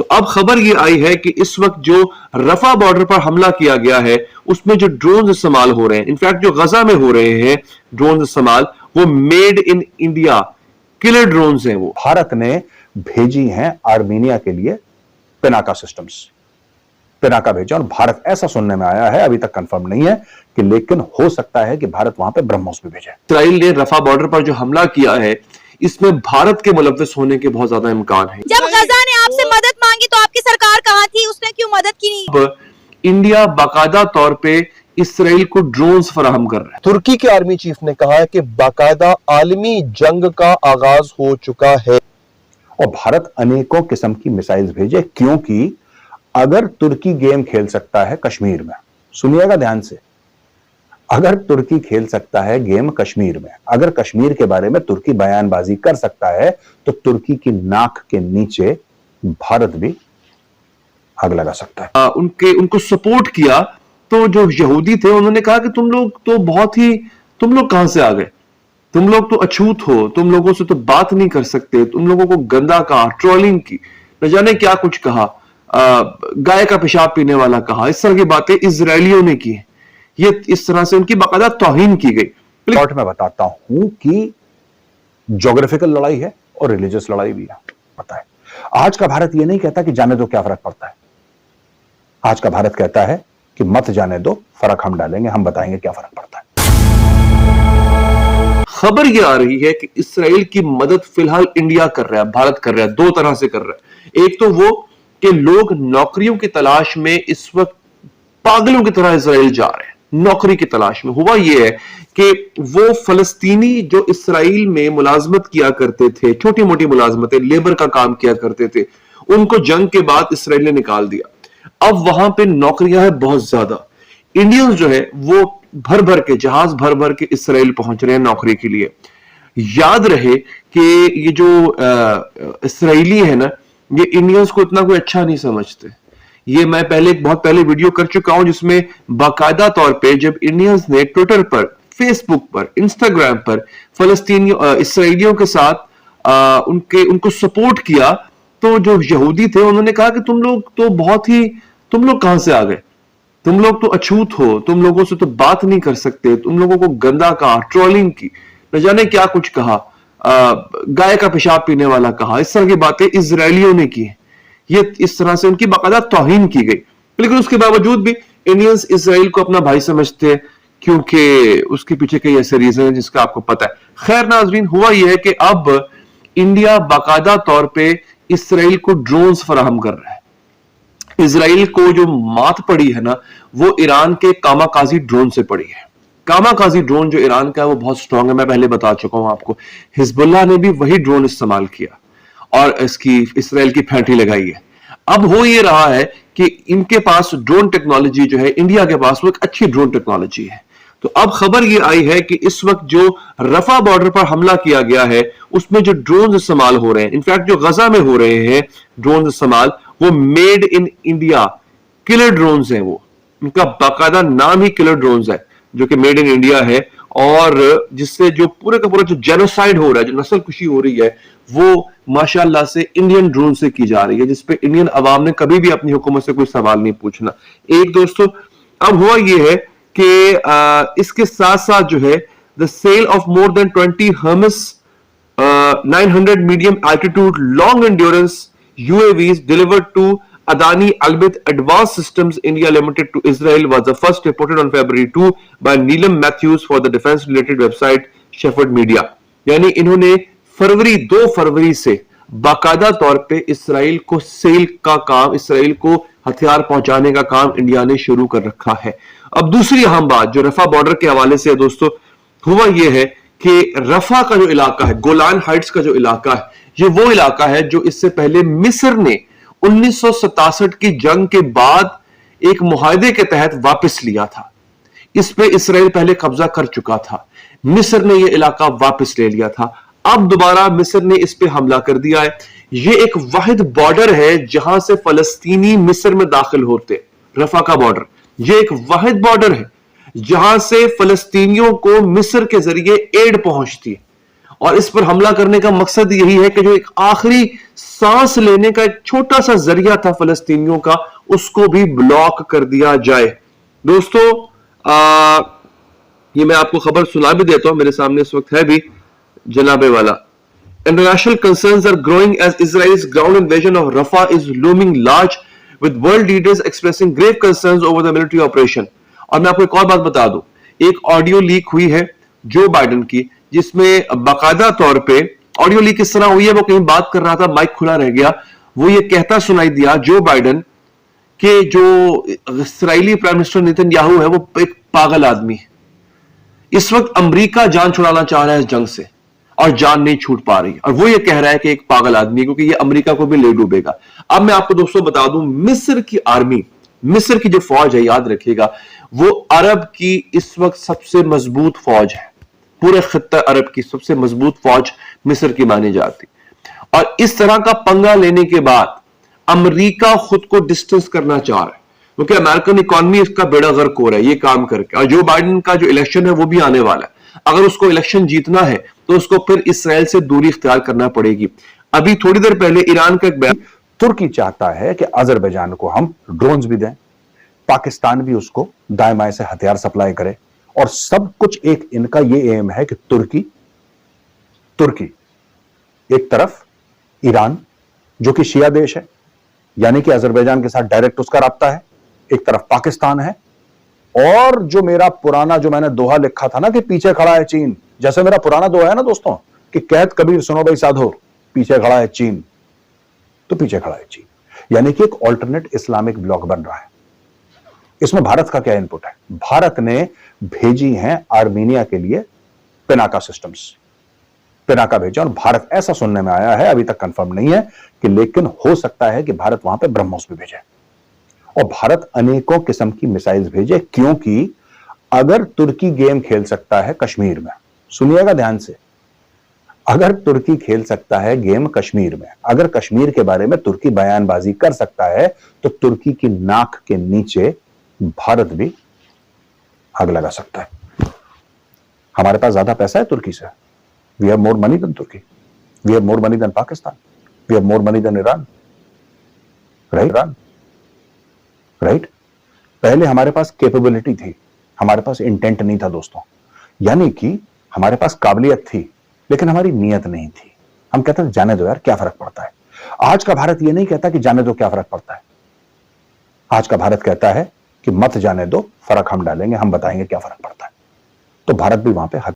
तो अब खबर ये आई है कि इस वक्त जो रफा बॉर्डर पर हमला किया गया है उसमें जो ड्रोन इस्तेमाल हो रहे हैं, इनफैक्ट जो गजा में हो रहे हैं ड्रोन इस्तेमाल, वो made in India killer drone हैं। वो भारत ने भेजी हैं आर्मीनिया के लिए पिनाका सिस्टम्स, पिनाका भेजा। और भारत, ऐसा सुनने में आया है, अभी तक कंफर्म नहीं है कि, लेकिन हो सकता है कि भारत वहां पे ब्रह्मोस भी भेजे। इसराइल ने रफा बॉर्डर पर जो हमला किया है इसमें भारत के मुलव्वस होने के बहुत ज्यादा इम्कान है। जब गजा ने आपसे मदद मांगी तो आपकी सरकार कहां थी? उसने क्यों मदद की नहीं? अब इंडिया बाकायदा तौर पे इसराइल को ड्रोन्स फराहम कर रहा है। तुर्की के आर्मी चीफ ने कहा है कि बाकायदा आलमी जंग का आगाज हो चुका है और भारत अनेकों किस्म की मिसाइल्स भेजे, क्योंकि अगर तुर्की गेम खेल सकता है कश्मीर में, सुनिएगा ध्यान से, अगर तुर्की खेल सकता है गेम कश्मीर में, अगर कश्मीर के बारे में तुर्की बयानबाजी कर सकता है, तो तुर्की की नाक के नीचे भारत भी आग लगा सकता है। उनको सपोर्ट किया तो जो यहूदी थे उन्होंने कहा कि तुम लोग तो बहुत ही, तुम लोग कहां से आ गए, तुम लोग तो अछूत हो, तुम लोगों से तो बात नहीं कर सकते, तुम लोगों को गंदा कहा, ट्रोलिंग की, न जाने क्या कुछ कहा, गाय का पेशाब पीने वाला कहा, इस तरह की बातें इजरायलियों ने की। ये इस तरह से उनकी बाकायदा तौहीन की गई। शॉर्ट में बताता हूं कि ज्योग्राफिकल लड़ाई है और रिलीजियस लड़ाई भी है, पता है। आज का भारत ये नहीं कहता कि जाने दो, क्या फर्क पड़ता है। आज का भारत कहता है कि मत जाने दो, फर्क हम डालेंगे, हम बताएंगे क्या फर्क पड़ता है। खबर यह आ रही है कि इसराइल की मदद फिलहाल इंडिया कर रहा है, भारत कर रहा है, दो तरह से कर रहा है। एक तो वो कि लोग नौकरियों की तलाश में इस वक्त पागलों की तरह इसराइल जा रहे हैं, नौकरी की तलाश में। हुआ यह है कि वो फलस्तीनी जो इसराइल में मुलाजमत किया करते थे, छोटी मोटी मुलाजमतें, लेबर का काम किया करते थे, उनको जंग के बाद इसराइल ने निकाल दिया। अब वहां पे नौकरियां हैं बहुत ज्यादा। इंडियंस जो है वो भर भर के, जहाज भर भर के इसराइल पहुंच रहे हैं नौकरी के लिए। याद रहे कि ये जो इसराइली है ना, ये इंडियंस को इतना कोई अच्छा नहीं समझते। ये मैं बहुत पहले वीडियो कर चुका हूं जिसमें बाकायदा तौर पे जब इंडियंस ने ट्विटर पर, फेसबुक पर, इंस्टाग्राम पर फलस्तीनियों, इसराइलियों के साथ उनको सपोर्ट किया, तो जो यहूदी थे उन्होंने कहा कि तुम लोग तो बहुत ही, तुम लोग कहां से आ गए, तुम लोग तो अछूत हो, तुम लोगों से तो बात नहीं कर सकते, तुम लोगों को गंदा कहा, ट्रोलिंग की, न जाने क्या कुछ कहा, गाय का पेशाब पीने वाला कहा, इस तरह की बातें इजरायलियों ने की। ये इस तरह से उनकी बाकायदा तौहीन की गई। लेकिन उसके बावजूद भी इंडियंस इसराइल को अपना भाई समझते हैं, क्योंकि उसके पीछे कई ऐसे रीजन है जिसका आपको पता है। खैर नाजरीन, हुआ यह है कि अब इंडिया बाकायदा तौर पे इसराइल को ड्रोन्स फराहम कर रहा है। इसराइल को जो मात पड़ी है ना, वो ईरान के कामाकाजी ड्रोन से पड़ी है। कामाकाजी ड्रोन जो ईरान का है वो बहुत स्ट्रांग है, मैं पहले बता चुका हूं आपको। हिजबुल्लाह ने भी वही ड्रोन इस्तेमाल किया और इसकी इसराइल की फैंटी लगाई है। अब हो ये रहा है कि इनके पास ड्रोन टेक्नोलॉजी जो है, इंडिया के पास वो एक अच्छी ड्रोन टेक्नोलॉजी है। तो अब खबर ये आई है कि इस वक्त जो रफा बॉर्डर पर हमला किया गया है उसमें जो ड्रोन इस्तेमाल हो रहे हैं, इनफैक्ट जो गजा में हो रहे हैं ड्रोन इस्तेमाल, वो made in India killer drones हैं। वो उनका बाकायदा नाम ही किलर ड्रोन्स है, जो कि मेड इन इंडिया है, और जिससे जो पूरे का पूरा जो जेनोसाइड हो रहा है, जो नस्ल कुशी हो रही है, वो माशाल्लाह से इंडियन ड्रोन से की जा रही है, जिसपे इंडियन अवाम ने कभी भी अपनी हुकूमत से कोई सवाल नहीं पूछना। एक दोस्तों, अब हुआ ये है कि इसके साथ साथ जो है the sale of more than 20 Hermes 900 medium altitude long endurance UAVs delivered to Adani Albit Advanced Systems India Limited to Israel was the first reported on February 2 by Neelam Matthews for the defense related website Shepherd Media। यानी इन्होंने 2 फरवरी से बाकायदा तौर पे Israel को cell का काम, Israel को हथियार पहुंचाने का काम इंडिया ने शुरू कर रखा है। अब दूसरी अहम बात जो रफा बॉर्डर के हवाले से है दोस्तों, हुआ यह है कि रफा का जो इलाका है, गोलान हाइट्स का जो इलाका है, ये वो इलाका है जो इससे पहले मिस्र ने 1967 की जंग के बाद एक मुआहदे के तहत वापस लिया था। इस पे इसराइल पहले कब्जा कर चुका था, मिस्र ने यह इलाका वापस ले लिया था। अब दोबारा मिस्र ने इस पे हमला कर दिया है। यह एक वाहिद बॉर्डर है जहां से फलस्तीनी मिस्र में दाखिल होते, रफा का बॉर्डर, यह एक वाहिद बॉर्डर है जहां से फलस्तीनियों को मिस्र के जरिए एड पहुंचती है। और इस पर हमला करने का मकसद यही है कि जो एक आखिरी सांस लेने का एक छोटा सा जरिया था फलस्तीनियों का, उसको भी ब्लॉक कर दिया जाए। दोस्तों, ये मैं आपको खबर सुना भी देता हूं, मेरे सामने इस वक्त है भी जनाबे वाला। International concerns are growing as Israel's ground invasion of Rafah is looming large, with world leaders expressing grave concerns over the military operation. और मैं आपको एक और बात बता दूं, एक ऑडियो लीक हुई है जो बाइडेन की, जिसमें बाकायदा तौर पे ऑडियो लीक किस तरह हुई है, वो कहीं बात कर रहा था, माइक खुला रह गया, वो ये कहता सुनाई दिया जो बाइडेन के जो इस्राएली प्राइम मिनिस्टर नेतन्याहू है वो एक पागल आदमी है। इस वक्त अमेरिका जान छुड़ाना चाह रहा है इस जंग से और जान नहीं छूट पा रही, और वो ये कह रहा है कि एक पागल आदमी है, क्योंकि ये अमेरिका को भी ले डूबेगा। अब मैं आपको दोस्तों बता दूं, मिस्र की आर्मी, मिस्र की जो फौज है, याद रखिएगा, वो अरब की इस वक्त सबसे मजबूत फौज है। पूरे खित्ता अरब की सबसे मजबूत फौज मिस्र की मानी जाती। और इस तरह का पंगा लेने के बाद अमेरिका खुद को डिस्टेंस करना चाह रहा है, क्योंकि अमेरिकन इकॉनमी इसका बेड़ा गर्क हो रहा है ये काम करके। और जो बाइडेन का जो इलेक्शन है वो भी आने वाला है, अगर उसको इलेक्शन जीतना है तो उसको फिर इसराइल से दूरी इख्तियार करना पड़ेगी। अभी थोड़ी देर पहले ईरान का एक बयान, तुर्की चाहता है कि अजरबैजान को हम ड्रोन्स भी दें, पाकिस्तान भी उसको दाएं बाएं से हथियार सप्लाई करे, और सब कुछ एक इनका ये एम है कि तुर्की एक तरफ ईरान जो कि शिया देश है, यानी कि अजरबैजान के साथ डायरेक्ट उसका राब्ता है, एक तरफ पाकिस्तान है, और जो मेरा पुराना जो मैंने दोहा लिखा था ना कि पीछे खड़ा है चीन, जैसे मेरा पुराना दोहा है ना दोस्तों कि कहत कबीर सुनो भाई साधो, पीछे खड़ा है चीन, तो पीछे खड़ा है चीन, यानी कि एक ऑल्टरनेट इस्लामिक ब्लॉक बन रहा है। इसमें भारत का क्या इनपुट है? भारत ने भेजी हैं आर्मीनिया के लिए पिनाका सिस्टम्स, पिनाका भेजा, और भारत, ऐसा सुनने में आया है, अभी तक कंफर्म नहीं है कि, लेकिन हो सकता है कि भारत वहां पे ब्रह्मोस भी भेजे, और भारत अनेकों किस्म की मिसाइल्स भेजे, क्योंकि अगर तुर्की गेम खेल सकता है कश्मीर में, सुनिएगा ध्यान से, अगर तुर्की खेल सकता है गेम कश्मीर में, अगर कश्मीर के बारे में तुर्की बयानबाजी कर सकता है, तो तुर्की की नाक के नीचे भारत भी आग लगा सकता है। हमारे पास ज्यादा पैसा है तुर्की से, we have more money than Turkey, we have more money than Pakistan, we have more money than Iran, right. पहले हमारे पास कैपेबिलिटी थी, हमारे पास इंटेंट नहीं था दोस्तों, यानी कि हमारे पास काबिलियत थी लेकिन हमारी नीयत नहीं थी। हम कहते हैं जाने दो यार, क्या फर्क पड़ता है। आज का भारत ये नहीं कहता कि जाने दो क्या फर्क पड़ता है, आज का भारत कहता है कि मत जाने दो, फर्क हम डालेंगे, हम बताएंगे क्या फर्क पड़ता है। तो भारत भी वहां पे